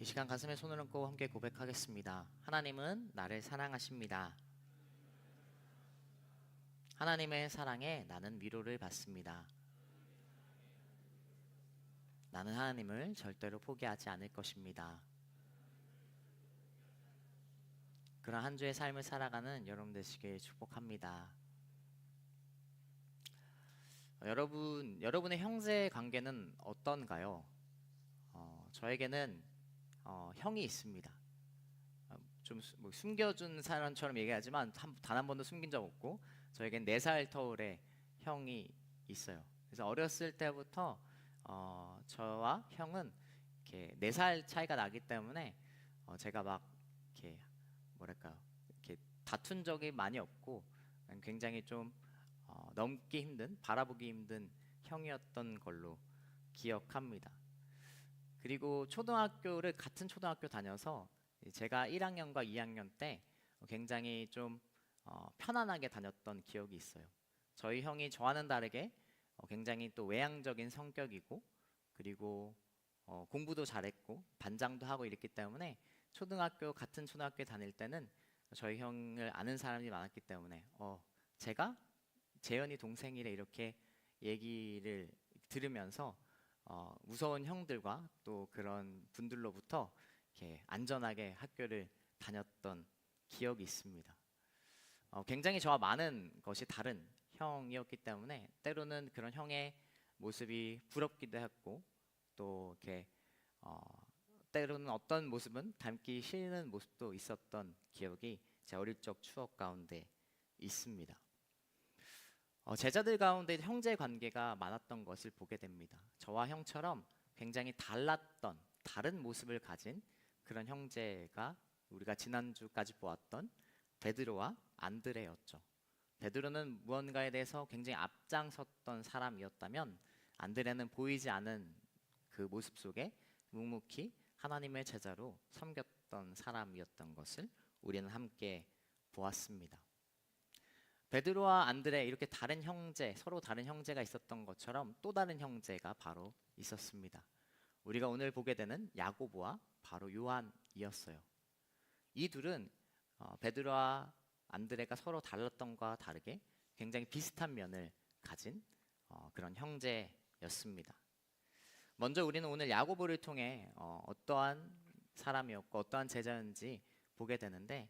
이 시간 가슴에 손을 얹고 함께 고백하겠습니다. 하나님은 나를 사랑하십니다. 하나님의 사랑에 나는 위로를 받습니다. 나는 하나님을 절대로 포기하지 않을 것입니다. 그런 한 주의 삶을 살아가는 여러분 되시길 축복합니다. 여러분의 형제 관계는 어떤가요? 저에게는 형이 있습니다. 좀 숨겨준 사람처럼 얘기하지만 단 한 번도 숨긴 적 없고, 저에겐 4살 터울의 형이 있어요. 그래서 어렸을 때부터 저와 형은 이렇게 4살 차이가 나기 때문에 제가 막 이렇게 뭐랄까요, 이렇게 다툰 적이 많이 없고, 굉장히 좀 넘기 힘든, 바라보기 힘든 형이었던 걸로 기억합니다. 그리고 초등학교를 같은 초등학교 다녀서 제가 1학년과 2학년 때 굉장히 좀 편안하게 다녔던 기억이 있어요. 저희 형이 저와는 다르게 굉장히 또 외향적인 성격이고, 그리고 공부도 잘했고 반장도 하고 이랬기 때문에 같은 초등학교에 다닐 때는 저희 형을 아는 사람이 많았기 때문에 제가 재현이 동생이래 이렇게 얘기를 들으면서 무서운 형들과 또 그런 분들로부터 이렇게 안전하게 학교를 다녔던 기억이 있습니다. 굉장히 저와 많은 것이 다른 형이었기 때문에 때로는 그런 형의 모습이 부럽기도 했고, 또 이렇게 때로는 어떤 모습은 닮기 싫은 모습도 있었던 기억이 제 어릴 적 추억 가운데 있습니다. 제자들 가운데 형제 관계가 많았던 것을 보게 됩니다. 저와 형처럼 굉장히 달랐던 다른 모습을 가진 그런 형제가 우리가 지난주까지 보았던 베드로와 안드레였죠. 베드로는 무언가에 대해서 굉장히 앞장섰던 사람이었다면, 안드레는 보이지 않은 그 모습 속에 묵묵히 하나님의 제자로 섬겼던 사람이었던 것을 우리는 함께 보았습니다. 베드로와 안드레, 이렇게 다른 형제, 서로 다른 형제가 있었던 것처럼 또 다른 형제가 바로 있었습니다. 우리가 오늘 보게 되는 야고보와 바로 요한이었어요. 이 둘은 베드로와 안드레가 서로 달랐던 것과 다르게 굉장히 비슷한 면을 가진 그런 형제였습니다. 먼저 우리는 오늘 야고보를 통해 어떠한 사람이었고 어떠한 제자였는지 보게 되는데,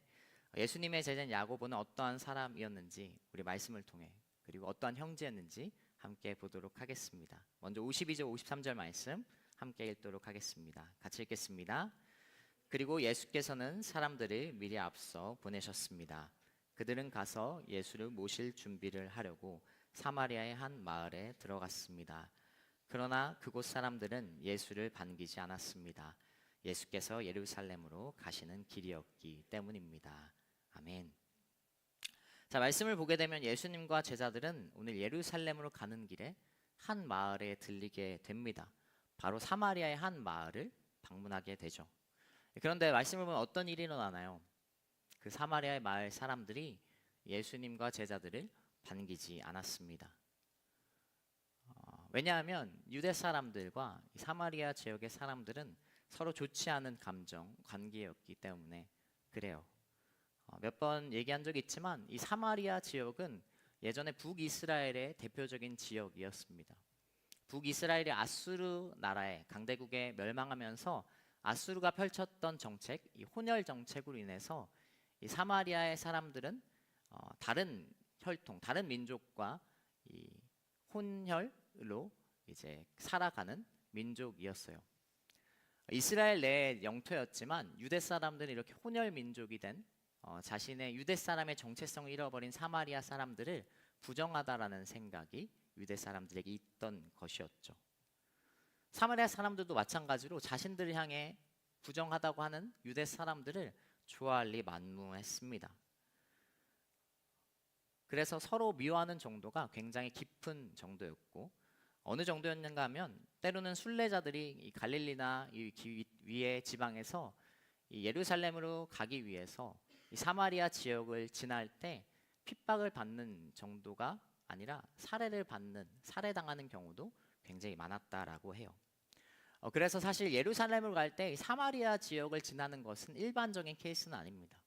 예수님의 제자인 야고보는 어떠한 사람이었는지 우리 말씀을 통해, 그리고 어떠한 형제였는지 함께 보도록 하겠습니다. 먼저 52절 53절 말씀 함께 읽도록 하겠습니다. 같이 읽겠습니다. 그리고 예수께서는 사람들을 미리 앞서 보내셨습니다. 그들은 가서 예수를 모실 준비를 하려고 사마리아의 한 마을에 들어갔습니다. 그러나 그곳 사람들은 예수를 반기지 않았습니다. 예수께서 예루살렘으로 가시는 길이었기 때문입니다. 아멘. 자, 말씀을 보게 되면 예수님과 제자들은 오늘 예루살렘으로 가는 길에 한 마을에 들리게 됩니다. 바로 사마리아의 한 마을을 방문하게 되죠. 그런데 말씀을 보면 어떤 일이 일어나나요? 그 사마리아의 마을 사람들이 예수님과 제자들을 반기지 않았습니다. 왜냐하면 유대 사람들과 사마리아 지역의 사람들은 서로 좋지 않은 감정, 관계였기 때문에 그래요. 몇 번 얘기한 적이 있지만 이 사마리아 지역은 예전에 북이스라엘의 대표적인 지역이었습니다. 북이스라엘이 아수르 나라의 강대국에 멸망하면서 아수르가 펼쳤던 정책, 이 혼혈 정책으로 인해서 이 사마리아의 사람들은 다른 혈통, 다른 민족과 이 혼혈로 이제 살아가는 민족이었어요. 이스라엘 내 영토였지만 유대 사람들은 이렇게 혼혈 민족이 된 자신의 유대 사람의 정체성을 잃어버린 사마리아 사람들을 부정하다라는 생각이 유대 사람들에게 있던 것이었죠. 사마리아 사람들도 마찬가지로 자신들을 향해 부정하다고 하는 유대 사람들을 좋아할 리 만무했습니다. 그래서 서로 미워하는 정도가 굉장히 깊은 정도였고, 어느 정도였는가 하면 때로는 순례자들이 이 갈릴리나 이 위의 지방에서 이 예루살렘으로 가기 위해서 이 사마리아 지역을 지날 때 핍박을 받는 정도가 아니라 살해당하는 경우도 굉장히 많았다라고 해요. 그래서 사실 예루살렘을 갈 때 사마리아 지역을 지나는 것은 일반적인 케이스는 아닙니다.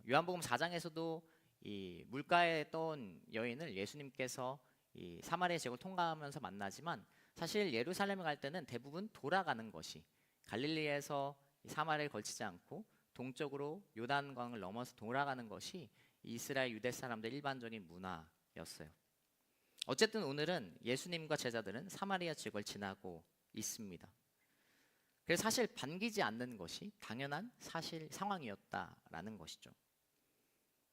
요한복음 4장에서도 이 물가에 떠온 여인을 예수님께서 이 사마리아 지역을 통과하면서 만나지만 사실 예루살렘을 갈 때는 대부분 돌아가는 것이 갈릴리에서 사마리아를 걸치지 않고 동쪽으로 요단강을 넘어서 돌아가는 것이 이스라엘 유대 사람들의 일반적인 문화였어요. 어쨌든 오늘은 예수님과 제자들은 사마리아 지역을 지나고 있습니다. 그래서 사실 반기지 않는 것이 당연한 사실 상황이었다라는 것이죠.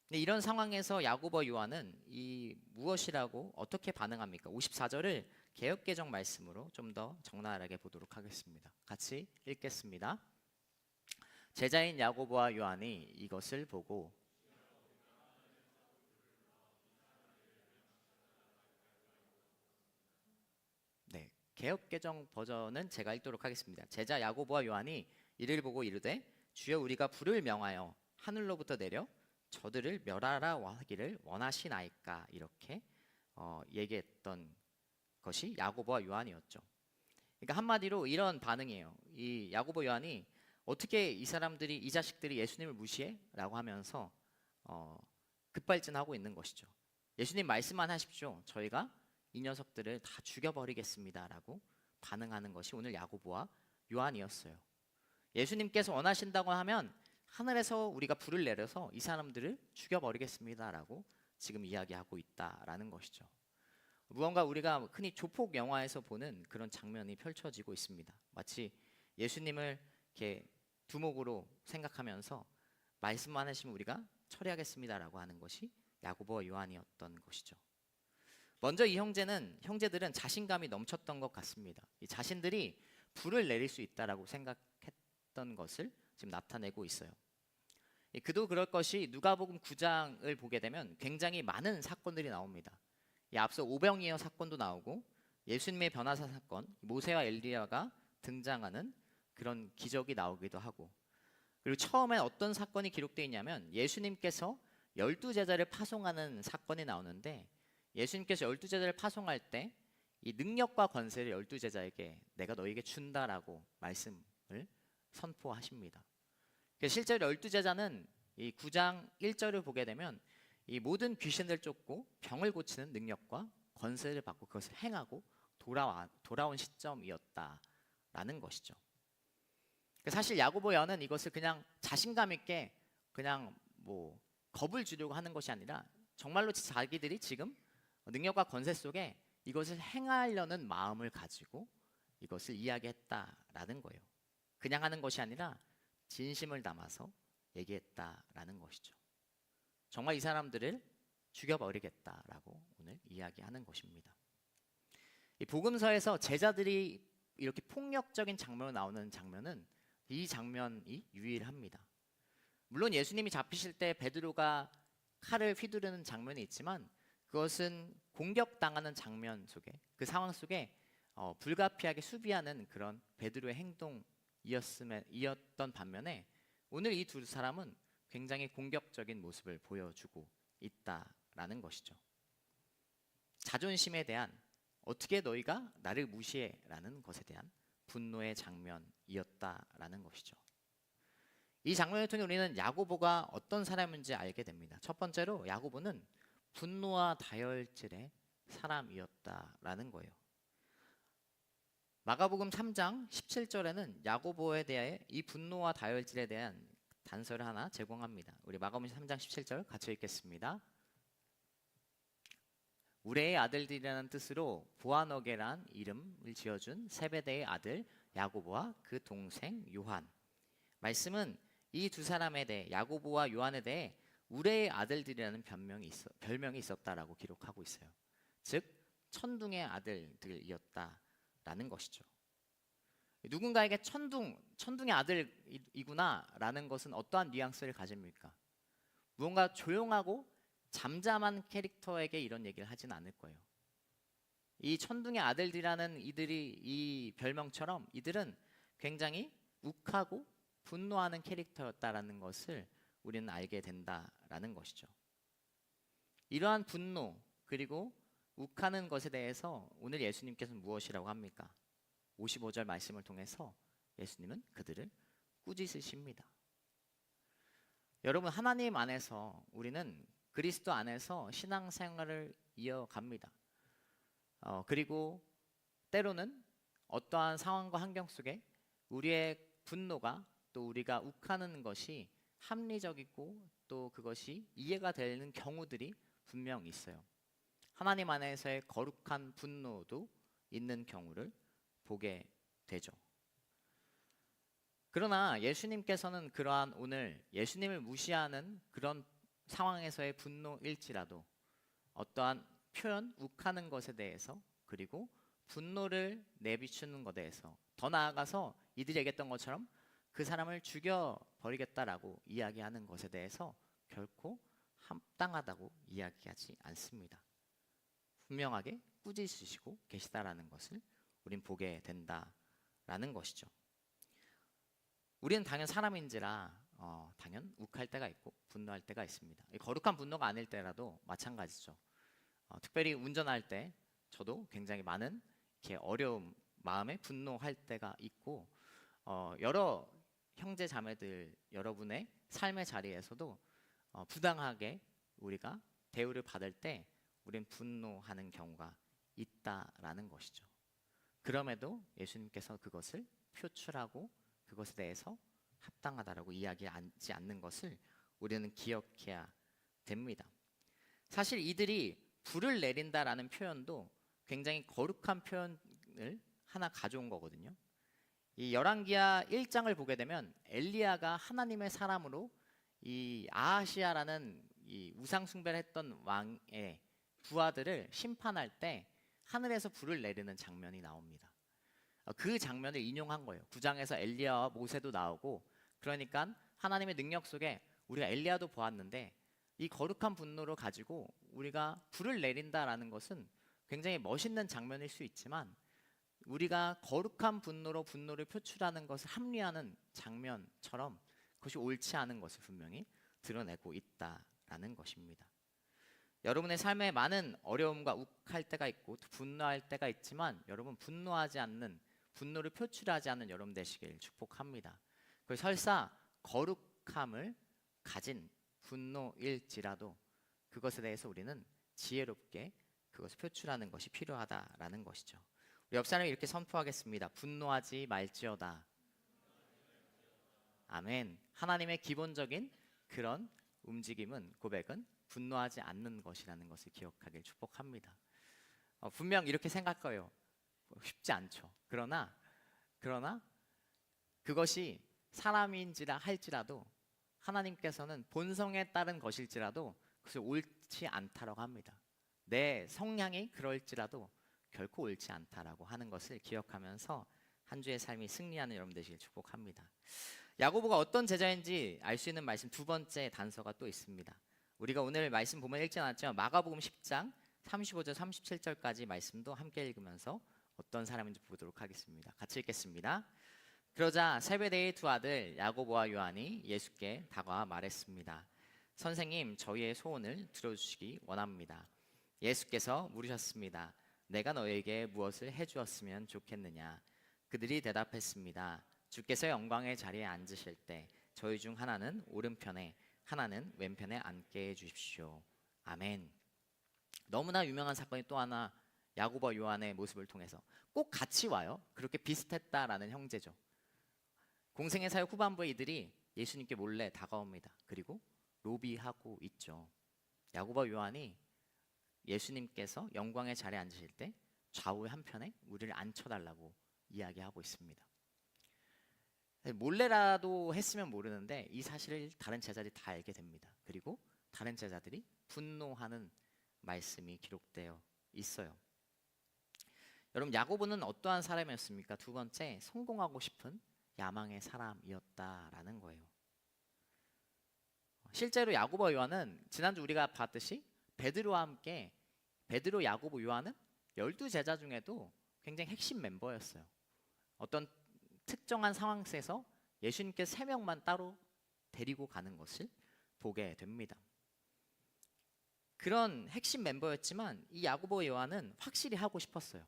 근데 이런 상황에서 야고보 요한은 이 무엇이라고 어떻게 반응합니까? 54절을 개역개정 말씀으로 좀 더 적나라하게 보도록 하겠습니다. 같이 읽겠습니다. 제자인 야고보와 요한이 이것을 보고 네, 개역개정 버전은 제가 읽도록 하겠습니다. 제자 야고보와 요한이 이를 보고 이르되 주여 우리가 불을 명하여 하늘로부터 내려 저들을 멸하라 하기를 원하시나이까 이렇게 얘기했던 것이 야고보와 요한이었죠. 그러니까 한마디로 이런 반응이에요. 이 야고보 요한이 어떻게 이 사람들이 이 자식들이 예수님을 무시해? 라고 하면서 급발진하고 있는 것이죠. 예수님 말씀만 하십시오. 저희가 이 녀석들을 다 죽여버리겠습니다 라고 반응하는 것이 오늘 야고보와 요한이었어요. 예수님께서 원하신다고 하면 하늘에서 우리가 불을 내려서 이 사람들을 죽여버리겠습니다 라고 지금 이야기하고 있다라는 것이죠. 무언가 우리가 흔히 조폭 영화에서 보는 그런 장면이 펼쳐지고 있습니다. 마치 예수님을 이렇게 두목으로 생각하면서 말씀만 하시면 우리가 처리하겠습니다라고 하는 것이 야고보와 요한이었던 것이죠. 먼저 이 형제들은 자신감이 넘쳤던 것 같습니다. 이 자신들이 불을 내릴 수 있다라고 생각했던 것을 지금 나타내고 있어요. 그도 그럴 것이 누가복음 9장을 보게 되면 굉장히 많은 사건들이 나옵니다. 앞서 오병이어 사건도 나오고 예수님의 변화사 사건, 모세와 엘리야가 등장하는 그런 기적이 나오기도 하고, 그리고 처음에 어떤 사건이 기록되어 있냐면 예수님께서 12제자를 파송하는 사건이 나오는데, 예수님께서 12제자를 파송할 때 이 능력과 권세를 12제자에게 내가 너에게 준다라고 말씀을 선포하십니다. 실제로 12제자는 이 9장 1절을 보게 되면 이 모든 귀신을 쫓고 병을 고치는 능력과 권세를 받고 그것을 행하고 돌아온 시점이었다라는 것이죠. 사실 야고보 요한은 이것을 그냥 자신감 있게 그냥 뭐 겁을 주려고 하는 것이 아니라 정말로 자기들이 지금 능력과 권세 속에 이것을 행하려는 마음을 가지고 이것을 이야기했다라는 거예요. 그냥 하는 것이 아니라 진심을 담아서 얘기했다라는 것이죠. 정말 이 사람들을 죽여버리겠다라고 오늘 이야기하는 것입니다. 이 복음서에서 제자들이 이렇게 폭력적인 장면으로 나오는 장면은 이 장면이 유일합니다. 물론 예수님이 잡히실 때 베드로가 칼을 휘두르는 장면이 있지만 그것은 공격당하는 장면 속에, 그 상황 속에 불가피하게 수비하는 그런 베드로의 행동이었던 반면에 오늘 이 두 사람은 굉장히 공격적인 모습을 보여주고 있다라는 것이죠. 자존심에 대한, 어떻게 너희가 나를 무시해 라는 것에 대한 분노의 장면이었다라는 것이죠. 이 장면을 통해 우리는 야고보가 어떤 사람인지 알게 됩니다. 첫 번째로 야고보는 분노와 다혈질의 사람이었다라는 거예요. 마가복음 3장 17절에는 야고보에 대해 이 분노와 다혈질에 대한 단서를 하나 제공합니다. 우리 마가복음 3장 17절 같이 읽겠습니다. 우레의 아들들이라는 뜻으로 보아너게란 이름을 지어준 세베대의 아들 야고보와 그 동생 요한. 말씀은 이 두 사람에 대해, 야고보와 요한에 대해 우레의 아들들이라는 별명이 있었다라고 기록하고 있어요. 즉 천둥의 아들들이었다라는 것이죠. 누군가에게 천둥의 아들이구나라는 것은 어떠한 뉘앙스를 가집니까? 무언가 조용하고 잠잠한 캐릭터에게 이런 얘기를 하진 않을 거예요. 이 천둥의 아들들이라는 이들이 이 별명처럼 이들은 굉장히 욱하고 분노하는 캐릭터였다라는 것을 우리는 알게 된다라는 것이죠. 이러한 분노 그리고 욱하는 것에 대해서 오늘 예수님께서는 무엇이라고 합니까? 55절 말씀을 통해서 예수님은 그들을 꾸짖으십니다. 여러분, 하나님 안에서 우리는 그리스도 안에서 신앙생활을 이어갑니다. 그리고 때로는 어떠한 상황과 환경 속에 우리의 분노가 또 우리가 욱하는 것이 합리적이고 또 그것이 이해가 되는 경우들이 분명 있어요. 하나님 안에서의 거룩한 분노도 있는 경우를 보게 되죠. 그러나 예수님께서는 그러한 오늘 예수님을 무시하는 그런 상황에서의 분노일지라도 어떠한 표현, 욱하는 것에 대해서 그리고 분노를 내비추는 것에 대해서 더 나아가서 이들이 얘기했던 것처럼 그 사람을 죽여버리겠다라고 이야기하는 것에 대해서 결코 합당하다고 이야기하지 않습니다. 분명하게 꾸짖으시고 계시다라는 것을 우린 보게 된다라는 것이죠. 우리는 당연 사람인지라 당연 욱할 때가 있고 분노할 때가 있습니다. 거룩한 분노가 아닐 때라도 마찬가지죠. 특별히 운전할 때 저도 굉장히 많은 이렇게 어려움, 마음에 분노할 때가 있고 여러 형제 자매들 여러분의 삶의 자리에서도 부당하게 우리가 대우를 받을 때 우린 분노하는 경우가 있다라는 것이죠. 그럼에도 예수님께서 그것을 표출하고 그것에 대해서 합당하다라고 이야기하지 않는 것을 우리는 기억해야 됩니다. 사실 이들이 불을 내린다라는 표현도 굉장히 거룩한 표현을 하나 가져온 거거든요. 이 열왕기하 1장을 보게 되면 엘리야가 하나님의 사람으로 이 아하시아라는 이 우상 숭배를 했던 왕의 부하들을 심판할 때 하늘에서 불을 내리는 장면이 나옵니다. 그 장면을 인용한 거예요. 9장에서 엘리야와 모세도 나오고, 그러니까 하나님의 능력 속에 우리가 엘리야도 보았는데 이 거룩한 분노를 가지고 우리가 불을 내린다라는 것은 굉장히 멋있는 장면일 수 있지만 우리가 거룩한 분노로 분노를 표출하는 것을 합리화하는 장면처럼 그것이 옳지 않은 것을 분명히 드러내고 있다라는 것입니다. 여러분의 삶에 많은 어려움과 욱할 때가 있고 분노할 때가 있지만 여러분 분노하지 않는, 분노를 표출하지 않는 여러분 되시길 축복합니다. 그 설사 거룩함을 가진 분노일지라도 그것에 대해서 우리는 지혜롭게 그것을 표출하는 것이 필요하다라는 것이죠. 우리 옆 사람이 이렇게 선포하겠습니다. 분노하지 말지어다. 아멘. 하나님의 기본적인 그런 움직임은, 고백은 분노하지 않는 것이라는 것을 기억하길 축복합니다. 분명 이렇게 생각해요. 쉽지 않죠. 그러나 그것이 사람인지라 할지라도 하나님께서는 본성에 따른 것일지라도 그것이 옳지 않다라고 합니다. 내 성향이 그럴지라도 결코 옳지 않다라고 하는 것을 기억하면서 한 주의 삶이 승리하는 여러분 되시길 축복합니다. 야고보가 어떤 제자인지 알 수 있는 말씀 두 번째 단서가 또 있습니다. 우리가 오늘 말씀 보면 읽지 않았지만 마가복음 10장 35절 37절까지 말씀도 함께 읽으면서 어떤 사람인지 보도록 하겠습니다. 같이 읽겠습니다. 그러자 세베대의 두 아들 야고보와 요한이 예수께 다가와 말했습니다. 선생님, 저희의 소원을 들어주시기 원합니다. 예수께서 물으셨습니다. 내가 너에게 무엇을 해주었으면 좋겠느냐? 그들이 대답했습니다. 주께서 영광의 자리에 앉으실 때 저희 중 하나는 오른편에 하나는 왼편에 앉게 해주십시오. 아멘. 너무나 유명한 사건이 또 하나 야고보와 요한의 모습을 통해서 꼭 같이 와요. 그렇게 비슷했다라는 형제죠. 공생의 사역 후반부에 이들이 예수님께 몰래 다가옵니다. 그리고 로비하고 있죠. 야고보와 요한이 예수님께서 영광의 자리에 앉으실 때 좌우 한편에 우리를 앉혀달라고 이야기하고 있습니다. 몰래라도 했으면 모르는데 이 사실을 다른 제자들이 다 알게 됩니다. 그리고 다른 제자들이 분노하는 말씀이 기록되어 있어요. 여러분, 야고보는 어떠한 사람이었습니까? 두 번째, 성공하고 싶은 야망의 사람이었다라는 거예요. 실제로 야고보와 요한은 지난주 우리가 봤듯이 베드로와 함께, 베드로, 야고보, 요한은 12제자 중에도 굉장히 핵심 멤버였어요. 어떤 특정한 상황 속에서 예수님께서 3명만 따로 데리고 가는 것을 보게 됩니다. 그런 핵심 멤버였지만 이 야고보 요한은 확실히 하고 싶었어요.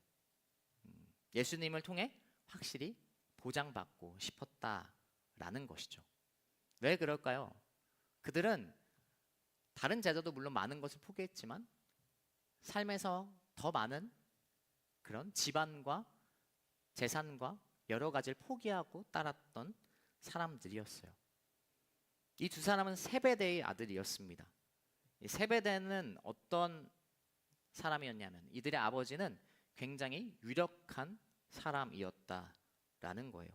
예수님을 통해 확실히 보장받고 싶었다라는 것이죠. 왜 그럴까요? 그들은 다른 제자도 물론 많은 것을 포기했지만 삶에서 더 많은 그런 집안과 재산과 여러 가지를 포기하고 따랐던 사람들이었어요. 이 두 사람은 세베대의 아들이었습니다. 이 세베대는 어떤 사람이었냐면 이들의 아버지는 굉장히 유력한 사람이었다라는 거예요.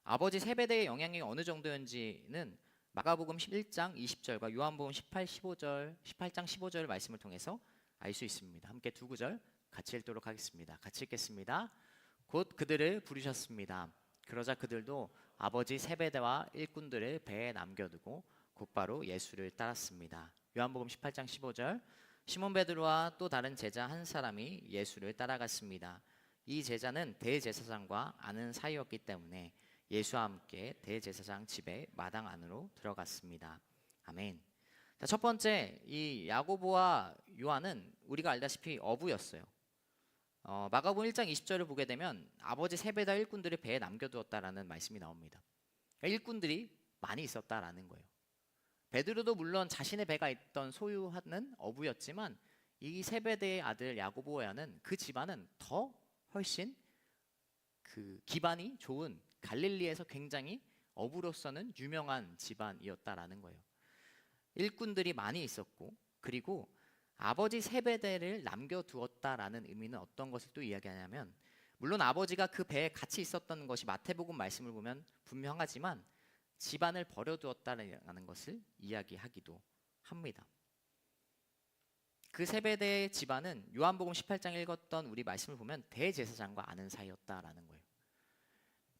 아버지 세베대의 영향력이 어느 정도였는지는 마가복음 11장 20절과 요한복음 18장 15절 말씀을 통해서 알 수 있습니다. 함께 두 구절 같이 읽도록 하겠습니다. 같이 읽겠습니다. 곧 그들을 부르셨습니다. 그러자 그들도 아버지 세베대와 일꾼들을 배에 남겨두고 곧바로 예수를 따랐습니다. 요한복음 18장 15절 시몬 베드로와 또 다른 제자 한 사람이 예수를 따라갔습니다. 이 제자는 대제사장과 아는 사이였기 때문에 예수와 함께 대제사장 집의 마당 안으로 들어갔습니다. 아멘. 자, 첫 번째 이 야고보와 요한은 우리가 알다시피 어부였어요. 마가복음 1장 20절을 보게 되면 아버지 세베다 일꾼들을 배에 남겨두었다라는 말씀이 나옵니다. 그러니까 일꾼들이 많이 있었다라는 거예요. 베드로도 물론 자신의 배가 있던 소유하는 어부였지만 이 세베대의 아들 야고보와는 그 집안은 더 훨씬 그 기반이 좋은 갈릴리에서 굉장히 어부로서는 유명한 집안이었다라는 거예요. 일꾼들이 많이 있었고 그리고 아버지 세베대를 남겨두었다라는 의미는 어떤 것을 또 이야기하냐면 물론 아버지가 그 배에 같이 있었던 것이 마태복음 말씀을 보면 분명하지만 집안을 버려두었다라는 것을 이야기하기도 합니다. 그 세베대의 집안은 요한복음 18장 읽었던 우리 말씀을 보면 대제사장과 아는 사이였다라는 거예요.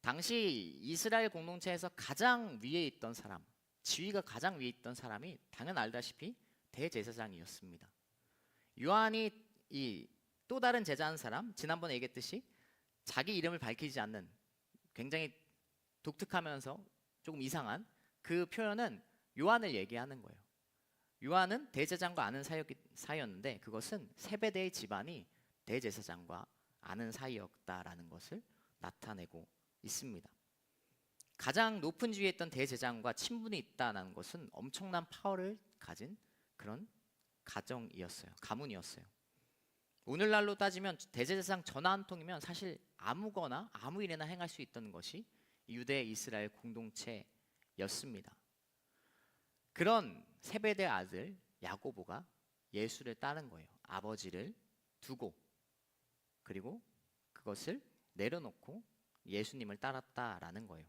당시 이스라엘 공동체에서 가장 위에 있던 사람, 지위가 가장 위에 있던 사람이 당연 알다시피 대제사장이었습니다. 요한이 이 또 다른 제자 한 사람, 지난번에 얘기했듯이 자기 이름을 밝히지 않는 굉장히 독특하면서 조금 이상한 그 표현은 요한을 얘기하는 거예요. 요한은 대제사장과 아는 사이였는데 그것은 세베대의 집안이 대제사장과 아는 사이였다라는 것을 나타내고 있습니다. 가장 높은 지위에 있던 대제사장과 친분이 있다는 것은 엄청난 파워를 가진 그런 가문이었어요. 오늘날로 따지면 대제사장 전화 한 통이면 사실 아무거나 아무 일이나 행할 수 있던 것이 유대 이스라엘 공동체였습니다. 그런 세베대 아들 야고보가 예수를 따른 거예요. 아버지를 두고 그리고 그것을 내려놓고 예수님을 따랐다라는 거예요.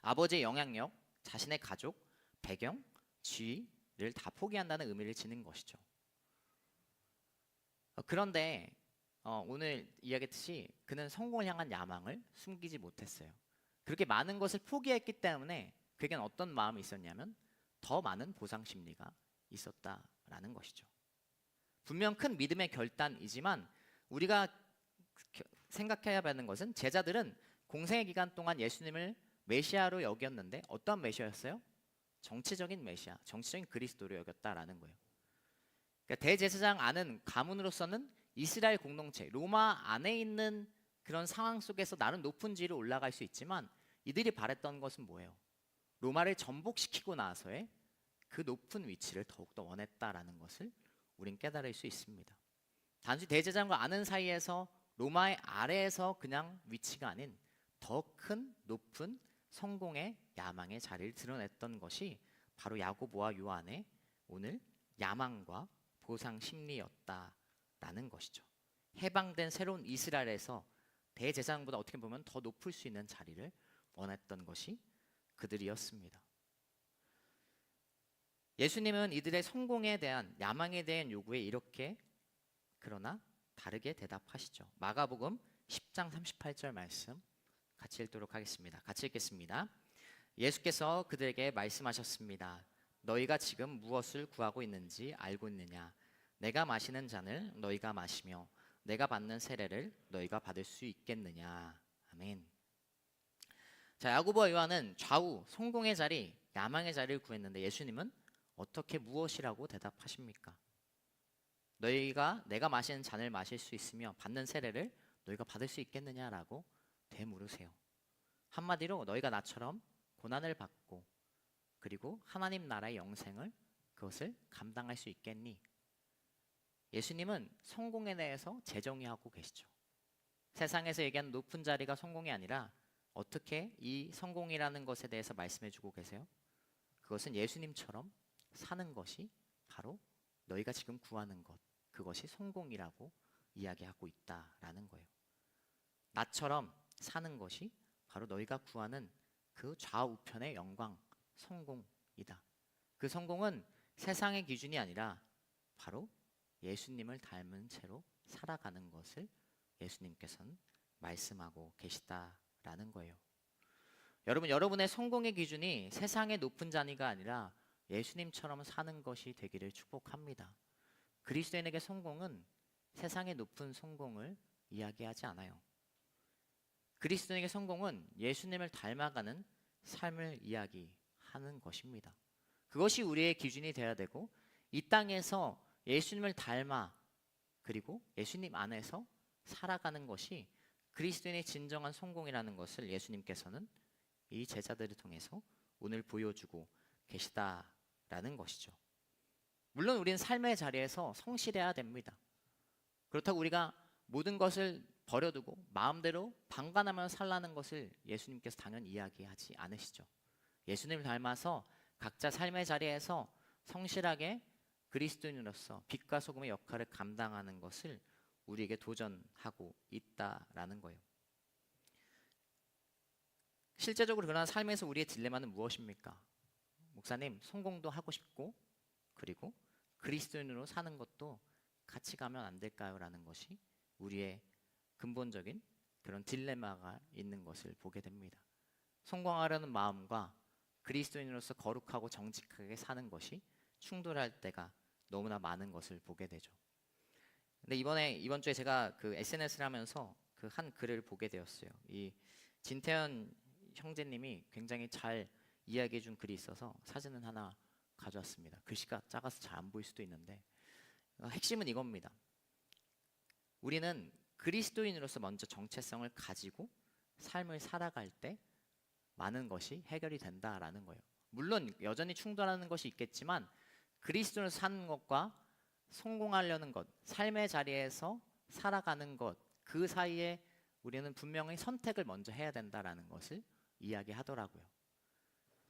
아버지의 영향력, 자신의 가족, 배경, 지위를 다 포기한다는 의미를 지닌 것이죠. 그런데 오늘 이야기했듯이 그는 성공을 향한 야망을 숨기지 못했어요. 그렇게 많은 것을 포기했기 때문에 그에겐 어떤 마음이 있었냐면 더 많은 보상 심리가 있었다라는 것이죠. 분명 큰 믿음의 결단이지만 우리가 생각해야 하는 것은 제자들은 공생의 기간 동안 예수님을 메시아로 여겼는데 어떤 메시아였어요? 정치적인 메시아, 정치적인 그리스도로 여겼다라는 거예요. 그러니까 대제사장 아는 가문으로서는 이스라엘 공동체, 로마 안에 있는 그런 상황 속에서 나름 높은 지위로 올라갈 수 있지만 이들이 바랬던 것은 뭐예요? 로마를 전복시키고 나서의 그 높은 위치를 더욱더 원했다라는 것을 우린 깨달을 수 있습니다. 단지 대제사장과 아는 사이에서 로마의 아래에서 그냥 위치가 아닌 더 큰 높은 성공의 야망의 자리를 드러냈던 것이 바로 야고보와 요한의 오늘 야망과 보상 심리였다라는 것이죠. 해방된 새로운 이스라엘에서 대제사장보다 어떻게 보면 더 높을 수 있는 자리를 원했던 것이 그들이었습니다. 예수님은 이들의 성공에 대한 야망에 대한 요구에 이렇게 그러나 다르게 대답하시죠. 마가복음 10장 38절 말씀 같이 읽도록 하겠습니다. 같이 읽겠습니다. 예수께서 그들에게 말씀하셨습니다. 너희가 지금 무엇을 구하고 있는지 알고 있느냐? 내가 마시는 잔을 너희가 마시며 내가 받는 세례를 너희가 받을 수 있겠느냐? 아멘. 자, 야고보와 요한은 좌우 성공의 자리, 야망의 자리를 구했는데 예수님은 어떻게 무엇이라고 대답하십니까? 너희가 내가 마시는 잔을 마실 수 있으며 받는 세례를 너희가 받을 수 있겠느냐라고 되물으세요. 한마디로 너희가 나처럼 고난을 받고 그리고 하나님 나라의 영생을 그것을 감당할 수 있겠니? 예수님은 성공에 대해서 재정의하고 계시죠. 세상에서 얘기하는 높은 자리가 성공이 아니라 어떻게 이 성공이라는 것에 대해서 말씀해주고 계세요? 그것은 예수님처럼 사는 것이 바로 너희가 지금 구하는 것, 그것이 성공이라고 이야기하고 있다라는 거예요. 나처럼 사는 것이 바로 너희가 구하는 그 좌우편의 영광, 성공이다. 그 성공은 세상의 기준이 아니라 바로 예수님을 닮은 채로 살아가는 것을 예수님께서는 말씀하고 계시다라는 거예요. 여러분, 여러분의 성공의 기준이 세상의 높은 자리가 아니라 예수님처럼 사는 것이 되기를 축복합니다. 그리스도인에게 성공은 세상의 높은 성공을 이야기하지 않아요. 그리스도인에게 성공은 예수님을 닮아가는 삶을 이야기하는 것입니다. 그것이 우리의 기준이 되어야 되고, 이 땅에서 예수님을 닮아 그리고 예수님 안에서 살아가는 것이 그리스도인의 진정한 성공이라는 것을 예수님께서는 이 제자들을 통해서 오늘 보여주고 계시다라는 것이죠. 물론 우리는 삶의 자리에서 성실해야 됩니다. 그렇다고 우리가 모든 것을 버려두고 마음대로 방관하며 살라는 것을 예수님께서 당연히 이야기하지 않으시죠. 예수님을 닮아서 각자 삶의 자리에서 성실하게 그리스도인으로서 빛과 소금의 역할을 감당하는 것을 우리에게 도전하고 있다라는 거예요. 실제적으로 그러나 삶에서 우리의 딜레마는 무엇입니까? 목사님, 성공도 하고 싶고 그리고 그리스도인으로 사는 것도 같이 가면 안 될까요? 라는 것이 우리의 근본적인 그런 딜레마가 있는 것을 보게 됩니다. 성공하려는 마음과 그리스도인으로서 거룩하고 정직하게 사는 것이 충돌할 때가 너무나 많은 것을 보게 되죠. 근데 이번 주에 제가 그 SNS를 하면서 그 한 글을 보게 되었어요. 이 진태현 형제님이 굉장히 잘 이야기해 준 글이 있어서 사진은 하나 가져왔습니다. 글씨가 작아서 잘 안 보일 수도 있는데 핵심은 이겁니다. 우리는 그리스도인으로서 먼저 정체성을 가지고 삶을 살아갈 때 많은 것이 해결이 된다라는 거예요. 물론 여전히 충돌하는 것이 있겠지만 그리스도인으로 사는 것과 성공하려는 것, 삶의 자리에서 살아가는 것, 그 사이에 우리는 분명히 선택을 먼저 해야 된다라는 것을 이야기하더라고요.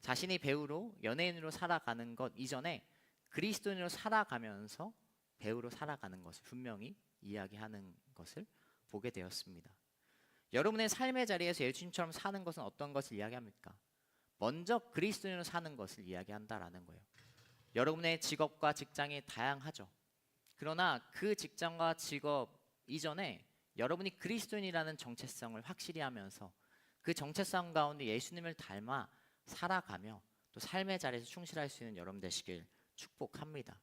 자신이 배우로 연예인으로 살아가는 것 이전에 그리스도인으로 살아가면서 배우로 살아가는 것을 분명히 이야기하는 것을 보게 되었습니다. 여러분의 삶의 자리에서 예수님처럼 사는 것은 어떤 것을 이야기합니까? 먼저 그리스도인으로 사는 것을 이야기한다라는 거예요. 여러분의 직업과 직장이 다양하죠. 그러나 그 직장과 직업 이전에 여러분이 그리스도인이라는 정체성을 확실히 하면서 그 정체성 가운데 예수님을 닮아 살아가며 또 삶의 자리에서 충실할 수 있는 여러분 되시길 축복합니다.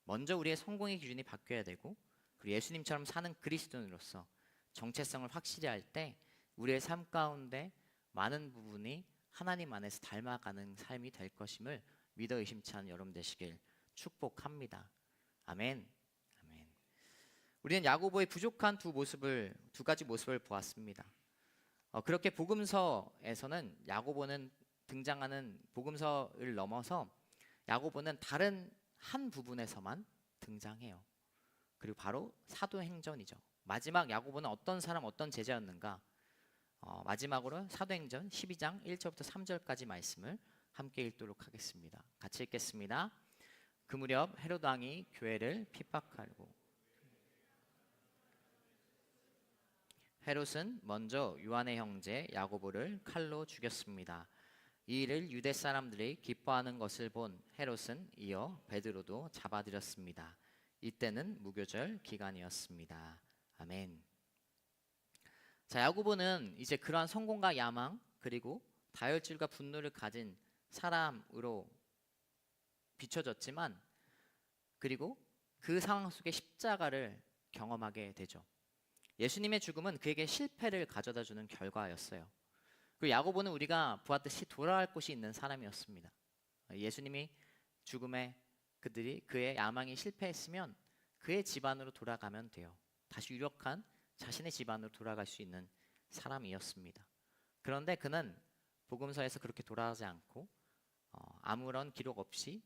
먼저 우리의 성공의 기준이 바뀌어야 되고 그리고 예수님처럼 사는 그리스도인으로서 정체성을 확실히 할 때 우리의 삶 가운데 많은 부분이 하나님 안에서 닮아가는 삶이 될 것임을 믿어 의심치 않은 여러분 되시길 축복합니다. 아멘. 아멘. 우리는 야고보의 부족한 두 가지 모습을 보았습니다. 그렇게 복음서에서는 야고보는 등장하는 복음서를 넘어서 야고보는 다른 한 부분에서만 등장해요. 그리고 바로 사도행전이죠. 마지막 야고보는 어떤 사람, 어떤 제자였는가? 마지막으로 사도행전 12장 1절부터 3절까지 말씀을 함께 읽도록 하겠습니다. 같이 읽겠습니다. 그 무렵 헤롯 왕이 교회를 핍박하고 헤롯은 먼저 요한의 형제 야고보를 칼로 죽였습니다. 이 일을 유대 사람들이 기뻐하는 것을 본 헤롯은 이어 베드로도 잡아들였습니다. 이때는 무교절 기간이었습니다. 아멘. 자, 야고보는 이제 그러한 성공과 야망 그리고 다혈질과 분노를 가진 사람으로 비춰졌지만 그리고 그 상황 속에 십자가를 경험하게 되죠. 예수님의 죽음은 그에게 실패를 가져다주는 결과였어요. 그리고 야고보는 우리가 보았듯이 돌아갈 곳이 있는 사람이었습니다. 예수님이 죽음에 그의 야망이 실패했으면 그의 집안으로 돌아가면 돼요. 다시 유력한 자신의 집안으로 돌아갈 수 있는 사람이었습니다. 그런데 그는 복음서에서 그렇게 돌아가지 않고 아무런 기록 없이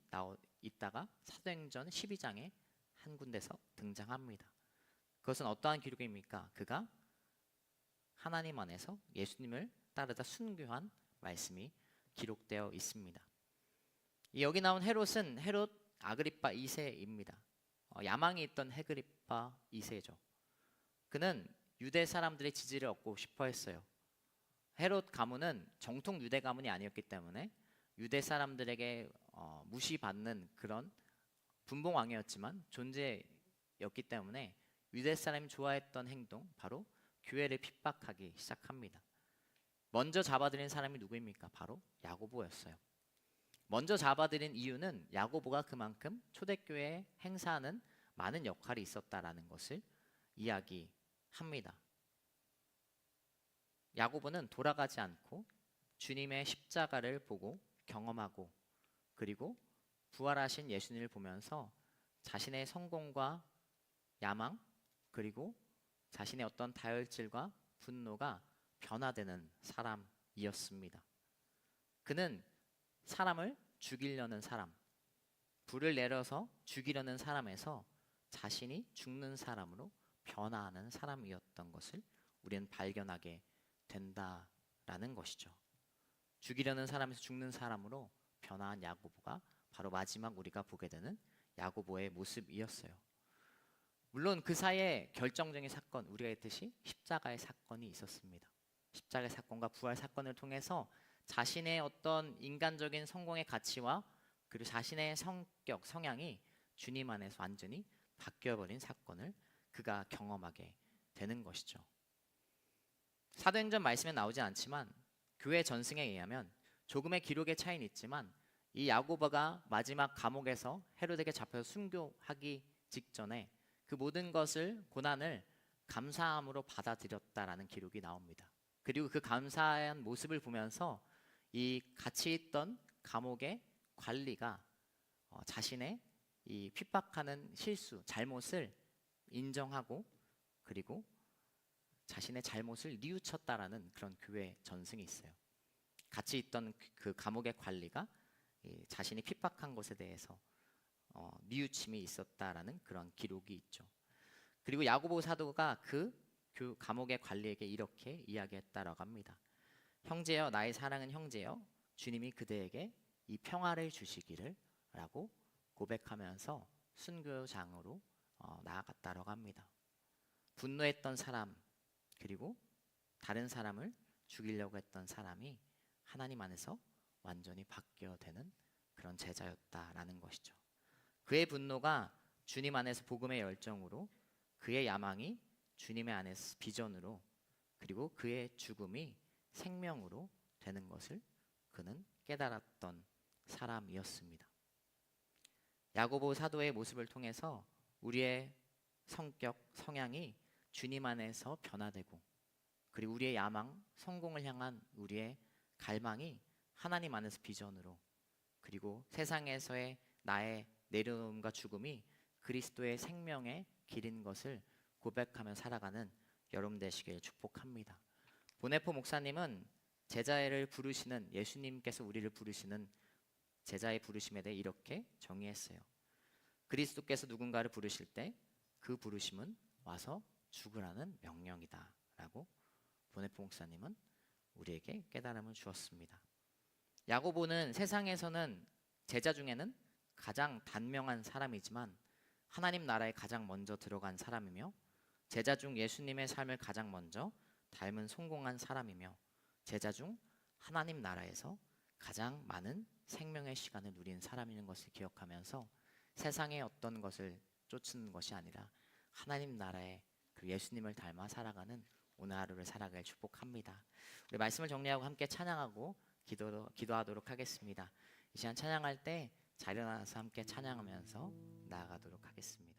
있다가 사도행전 12장에 한 군데서 등장합니다. 그것은 어떠한 기록입니까? 그가 하나님 안에서 예수님을 따르다 순교한 말씀이 기록되어 있습니다. 여기 나온 헤롯은 헤롯 아그리파 2세입니다. 야망이 있던 헤그리파 2세죠. 그는 유대 사람들의 지지를 얻고 싶어 했어요. 헤롯 가문은 정통 유대 가문이 아니었기 때문에 유대 사람들에게 무시받는 그런 분봉왕이었지만 존재였기 때문에 유대 사람이 좋아했던 행동, 바로 교회를 핍박하기 시작합니다. 먼저 잡아들인 사람이 누구입니까? 바로 야고보였어요. 먼저 잡아들인 이유는 야고보가 그만큼 초대교회에 행사하는 많은 역할이 있었다라는 것을 이야기합니다. 야고보는 돌아가지 않고 주님의 십자가를 보고 경험하고 그리고 부활하신 예수님을 보면서 자신의 성공과 야망 그리고 자신의 어떤 다혈질과 분노가 변화되는 사람이었습니다. 그는 사람을 죽이려는 사람, 불을 내려서 죽이려는 사람에서 자신이 죽는 사람으로 변화하는 사람이었던 것을 우리는 발견하게 된다라는 것이죠. 죽이려는 사람에서 죽는 사람으로 변화한 야고보가 바로 마지막 우리가 보게 되는 야고보의 모습이었어요. 물론 그 사이에 결정적인 사건, 우리가 했듯이 십자가의 사건이 있었습니다. 십자가의 사건과 부활 사건을 통해서 자신의 어떤 인간적인 성공의 가치와 그리고 자신의 성격, 성향이 주님 안에서 완전히 바뀌어버린 사건을 그가 경험하게 되는 것이죠. 사도행전 말씀에 나오지 않지만 교회 전승에 의하면 조금의 기록의 차이는 있지만 이 야고보가 마지막 감옥에서 헤롯에게 잡혀서 순교하기 직전에 그 모든 것을 고난을 감사함으로 받아들였다라는 기록이 나옵니다. 그리고 그 감사한 모습을 보면서 이 같이 있던 감옥의 관리가 자신의 이 핍박하는 실수, 잘못을 인정하고 그리고 자신의 잘못을 뉘우쳤다라는 그런 교회 전승이 있어요. 같이 있던 그 감옥의 관리가 자신이 핍박한 것에 대해서 뉘우침이 있었다라는 그런 기록이 있죠. 그리고 야고보 사도가 그 감옥의 관리에게 이렇게 이야기했다라고 합니다. 형제여, 나의 사랑은 형제여, 주님이 그대에게 이 평화를 주시기를 라고 고백하면서 순교장으로 나아갔다라고 합니다. 분노했던 사람 그리고 다른 사람을 죽이려고 했던 사람이 하나님 안에서 완전히 바뀌어되는 그런 제자였다라는 것이죠. 그의 분노가 주님 안에서 복음의 열정으로, 그의 야망이 주님의 안에서 비전으로, 그리고 그의 죽음이 생명으로 되는 것을 그는 깨달았던 사람이었습니다. 야고보 사도의 모습을 통해서 우리의 성격, 성향이 주님 안에서 변화되고 그리고 우리의 야망, 성공을 향한 우리의 갈망이 하나님 안에서 비전으로, 그리고 세상에서의 나의 내려놓음과 죽음이 그리스도의 생명의 길인 것을 고백하며 살아가는 여러분 되시길 축복합니다. 보네포 목사님은 제자를 부르시는, 예수님께서 우리를 부르시는 제자의 부르심에 대해 이렇게 정의했어요. 그리스도께서 누군가를 부르실 때 그 부르심은 와서 죽으라는 명령이다 라고 보네포 목사님은 우리에게 깨달음을 주었습니다. 야고보는 세상에서는 제자 중에는 가장 단명한 사람이지만 하나님 나라에 가장 먼저 들어간 사람이며 제자 중 예수님의 삶을 가장 먼저 닮은 성공한 사람이며 제자 중 하나님 나라에서 가장 많은 생명의 시간을 누린 사람인 것을 기억하면서 세상의 어떤 것을 쫓는 것이 아니라 하나님 나라의 그 예수님을 닮아 살아가는 오늘 하루를 살아갈 축복합니다. 우리 말씀을 정리하고 함께 찬양하고 기도하도록 하겠습니다. 이 시간 찬양할 때 자리 일어나서 함께 찬양하면서 나아가도록 하겠습니다.